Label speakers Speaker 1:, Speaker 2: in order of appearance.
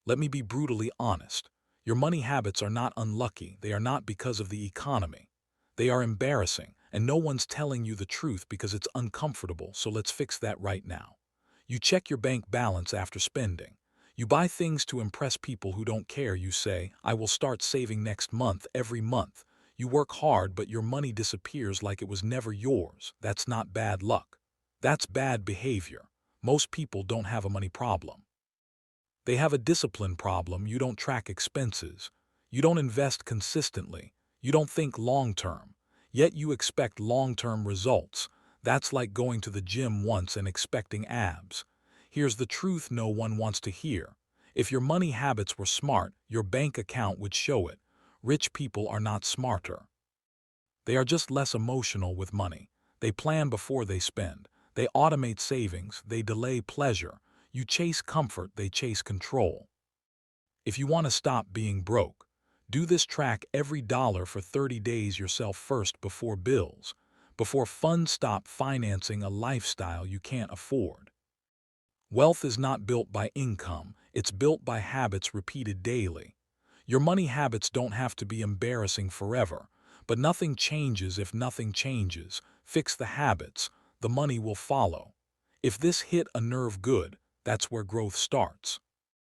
Speaker 1: Let me be brutally honest. Your money habits are not unlucky. They are not because of the economy. They are embarrassing, and no one's telling you the truth because it's uncomfortable, so let's fix that right now. You check your bank balance after spending. You buy things to impress people who don't care. You say, I will start saving next month, every month. You work hard, but your money disappears like it was never yours. That's not bad luck. That's bad behavior. Most people don't have a money problem. They have a discipline problem. You don't track expenses. You don't invest consistently. You don't think long-term. Yet you expect long-term results. That's like going to the gym once and expecting abs. Here's the truth no one wants to hear. If your money habits were smart, your bank account would show it. Rich people are not smarter. They are just less emotional with money. They plan before they spend. They automate savings. They delay pleasure. You chase comfort. They chase control. If you want to stop being broke, do this: track every dollar for 30 days yourself first before bills, before funds stop financing a lifestyle you can't afford. Wealth is not built by income. It's built by habits repeated daily. Your money habits don't have to be embarrassing forever, but nothing changes if nothing changes. Fix the habits, the money will follow. If this hit a nerve good, that's where growth starts.